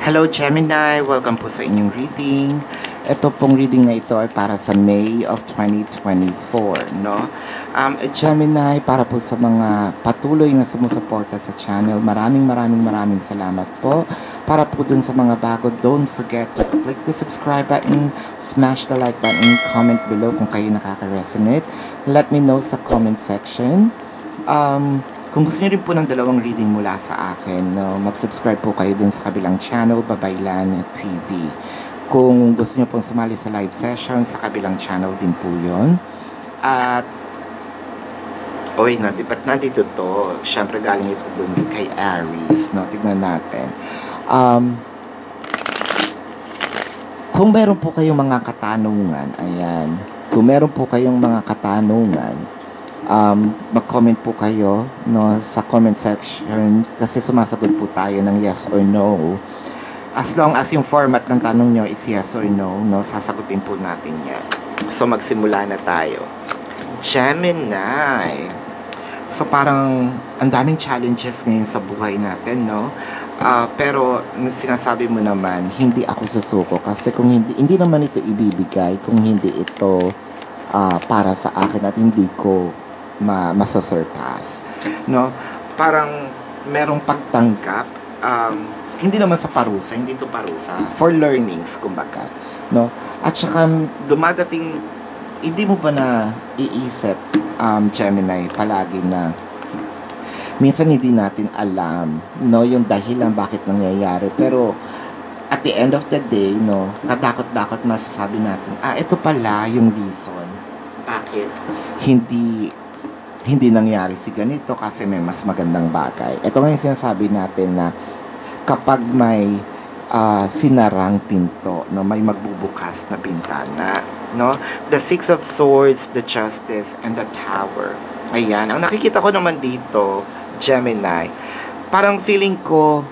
Hello Gemini! Welcome po sa inyong reading. Ito pong reading na ito ay para sa May of 2024, no? Gemini, para po sa mga patuloy na sumusuporta sa channel, maraming salamat po. Para po dun sa mga bago, don't forget to click the subscribe button, smash the like button, comment below kung kayo nakaka-resonate. Let me know sa comment section. Kung gusto niyo rin po ng dalawang reading mula sa akin, no, mag-subscribe po kayo dun sa kabilang channel, Babaylan TV. Kung gusto niyo pong sumali sa live session, sa kabilang channel din po yun. At, ba't nandito to? Siyempre galing ito dun kay Aries, no? Tignan natin. Kung meron po kayong mga katanungan, ayan, kung meron po kayong mga katanungan, mag-comment po kayo, no, sa comment section kasi sumasagot po tayo ng yes or no. As long as yung format ng tanong nyo is yes or no, no, sasagutin po natin yan. So magsimula na tayo. Gemini. So parang ang daming challenges ngayon sa buhay natin, no? Pero sinasabi mo naman, hindi ako susuko kasi kung hindi naman ito ibibigay kung hindi ito para sa akin at hindi ko masasurpass, no? Parang merong pagtanggap, hindi naman sa parusa, hindi to parusa, for learnings, kumbaga, no? At saka dumadating, hindi mo ba na iisip, Gemini, palagi na minsan hindi natin alam, no, yung dahilan bakit nangyayari, pero at the end of the day, no, kadakot-dakot masasabi natin, ito pala yung reason bakit hindi nangyari si ganito kasi may mas magandang bagay. Ito nga yung sinasabi natin na kapag may sinarang pinto, no, may magbubukas na bintana, no? The Six of Swords, the Justice, and the Tower. Ayan, ang nakikita ko naman dito, Gemini, parang feeling ko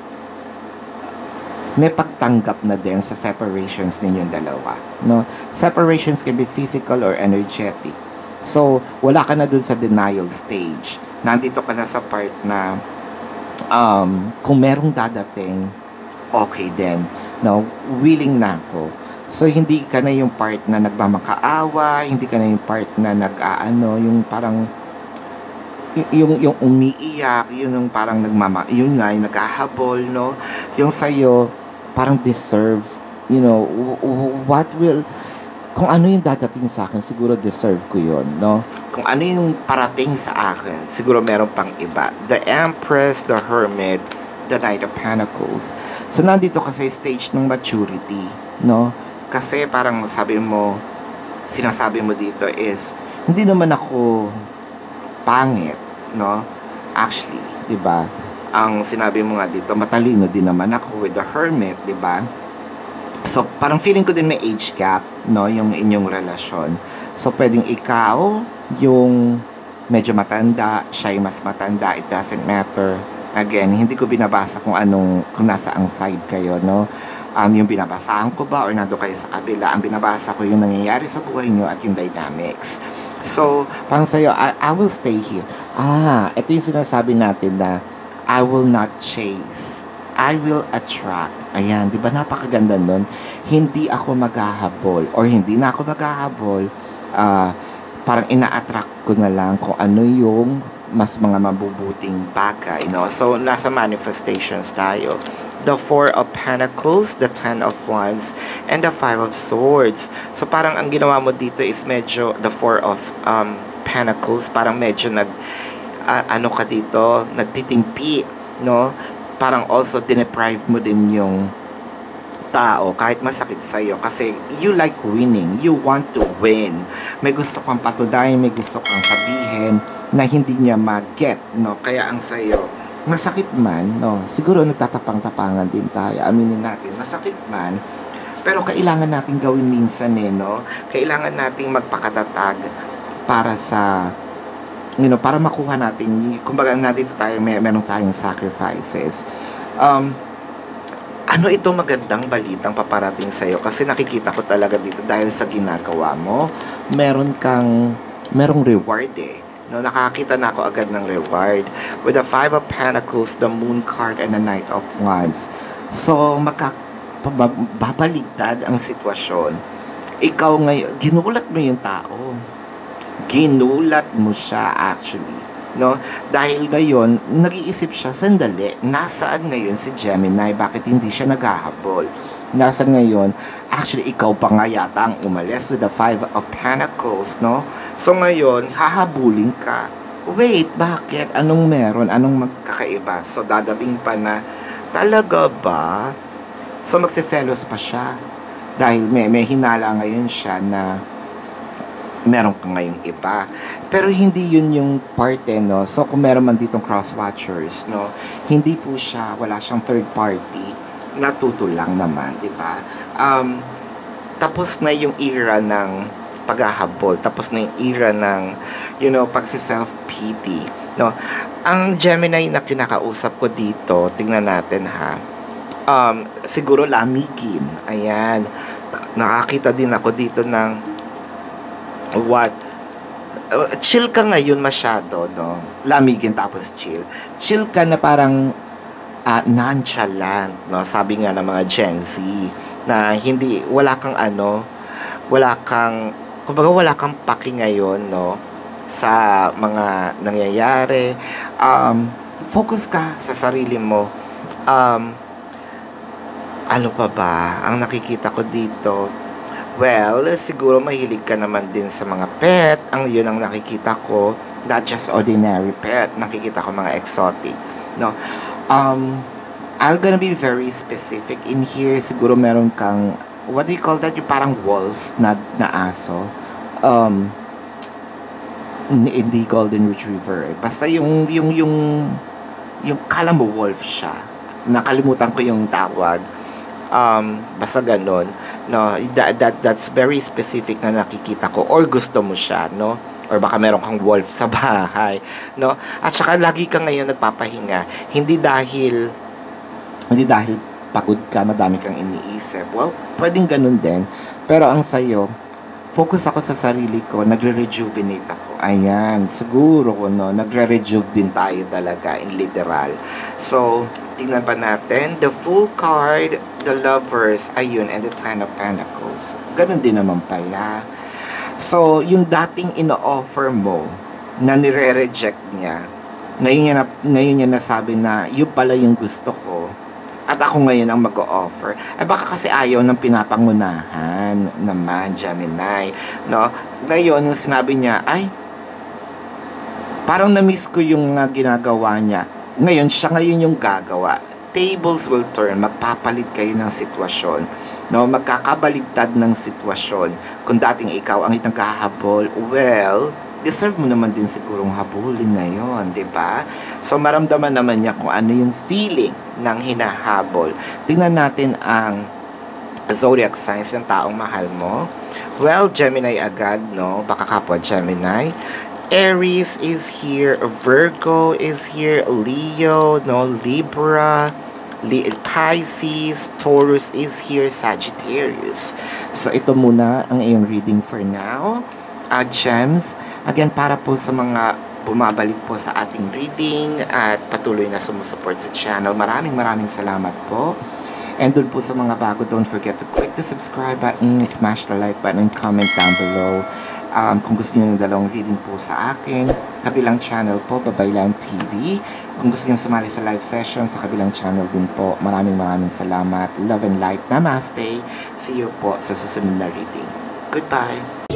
may pagtanggap na din sa separations ninyong dalawa, no? Separations can be physical or energetic. So, wala ka na dun sa denial stage. Nandito ka na sa part na kung merong dadating, okay din. No? Willing na ako. So, hindi ka na yung part na nagmamakaawa, hindi ka na yung part na yung parang yung umiiyak, yun yung parang yun nga, yung naghahabol, no? Yung sa'yo, parang deserve, kung ano yung dadating sa akin, siguro deserve ko yun, no? Kung ano yung parating sa akin, siguro meron pang iba. The Empress, the Hermit, the Knight of Pentacles. So, nandito kasi stage ng maturity, no? Kasi parang sinasabi mo dito is, hindi naman ako pangit, no? Actually, di ba? Ang sinabi mo nga dito, matalino din naman ako with the Hermit, di ba? So, parang feeling ko din may age gap, no, yung inyong relasyon. So, pwedeng ikaw yung medyo matanda, siya yung mas matanda, it doesn't matter. Again, hindi ko binabasa kung nasa ang side kayo, no? Yung binabasaan ko ba or nando kayo sa kabila, ang binabasa ko yung nangyayari sa buhay nyo at yung dynamics. So, parang sa'yo, I will stay here. Ito yung sinasabi natin na I will not chase. I will attract. Ayan, di ba napakaganda nun? Hindi ako maghahabol or hindi na ako maghahabol. Parang ina-attract ko na lang kung ano yung mas mga mabubuting bagay, no? So, nasa manifestations tayo. The Four of Pentacles, the Ten of Wands, and the Five of Swords. So, parang ang ginawa mo dito is medyo, the Four of Pentacles, parang medyo ka dito, nagtitimpi, no? Parang also dineprive mo din yung tao kahit masakit sa'yo kasi you like winning, you want to win, may gusto kang patunayan, may gusto kang sabihin na hindi niya mag-get, no? Kaya ang sa'yo masakit man, no, siguro nagtatapang-tapangan din tayo, aminin natin, masakit man, pero kailangan natin gawin minsan, no? Kailangan nating magpakatatag para sa para makuha natin, kumbaga nandito tayo, meron tayong sacrifices. Ano ito magandang balitang paparating sa'yo? Kasi nakikita ko talaga dito dahil sa ginagawa mo, merong reward No, nakakita na ako agad ng reward. With the Five of Pentacles, the Moon card, and the Knight of Wands. So, babaligtad ang sitwasyon. Ikaw ngayon, ginulat mo yung tao. Ginulat mo siya actually. No? Dahil ngayon, nag-iisip siya, sandali, nasaan ngayon si Gemini? Bakit hindi siya naghahabol? Nasaan ngayon? Actually, ikaw pa nga yata ang umalis with the Five of Pentacles, no? So ngayon, hahabulin ka. Wait, bakit? Anong meron? Anong magkakaiba? So dadating pa na, talaga ba? So magsiselos pa siya. Dahil may hinala ngayon siya na meron ka ngayong iba. Pero hindi yun yung parte, no? So, kung meron man ditong cross-watchers, no? Hindi po siya, wala siyang third party. Natuto lang naman, di ba? Tapos na yung era ng paghahabol. Tapos na yung era ng, pagsi-self-pity, no? Ang Gemini na kinakausap ko dito, tingnan natin ha. Siguro lamigin. Ayan. Nakakita din ako dito ng chill ka ngayon masyado, no? Lamigin tapos chill. Chill ka na parang nonchalant, no? Sabi nga ng mga Gen Z na kumbaga wala kang paki ngayon, no? Sa mga nangyayari. Focus ka sa sarili mo. Ano pa ba? Ang nakikita ko dito, well, siguro mahilig ka naman din sa mga pet. Yun ang nakikita ko. Not just ordinary pet. Nakikita ko mga exotic. No? I'm gonna be very specific in here. Siguro meron kang, what do you call that? Yung parang wolf na aso. Hindi golden retriever. Basta yung kala mo wolf siya. Nakalimutan ko yung tawag. Basta ganon, no? That's very specific na nakikita ko, or gusto mo siya, no? Or baka meron kang wolf sa bahay, no? At saka lagi ka ngayon nagpapahinga, hindi dahil pagod ka, madami kang iniisip. Well, pwedeng ganun din, pero ang sayo, focus ako sa sarili ko, nagre-rejuvenate ako. Ayan, siguro, no? Nagre-rejuve din tayo talaga, in literal. So, tingnan pa natin, the Fool card, the Lovers, ayun, and the Ten of Pentacles. Ganun din naman pala. So, yung dating ino-offer mo, na nire-reject niya, ngayon niya nasabi na, yun pala yung gusto ko, at ako ngayon ang mag-o-offer. Baka kasi ayaw ng pinapangunahan naman, Gemini, no? Ngayon, nung sinabi niya, ay, parang na-miss ko yung ginagawa niya. Ngayon, siya ngayon yung gagawa. Tables will turn. Magpapalit kayo ng sitwasyon. No? Magkakabaligtad ng sitwasyon. Kung dating ikaw ang naghahabol, well, deserve mo naman din sigurong habulin ngayon, di ba? So, maramdaman naman niya kung ano yung feeling ng hinahabol. Tingnan natin ang zodiac signs ng taong mahal mo. Well, Gemini agad, no? Baka kapwa Gemini. Aries is here, Virgo is here, Leo, no, Libra, Pisces, Taurus is here, Sagittarius. So ito muna ang iyong reading for now. Gems, again para po sa mga bumabalik po sa ating reading at patuloy na sumusuport sa channel. Maraming salamat po. And dun po sa mga bago, don't forget to click the subscribe button, smash the like button, and comment down below. Kung gusto niyo ng dalawang reading po sa akin, kabilang channel po, Babaylan TV. Kung gusto niyo sumali sa live session, sa kabilang channel din po. Maraming salamat. Love and light. Namaste. See you po sa susunod na reading. Goodbye.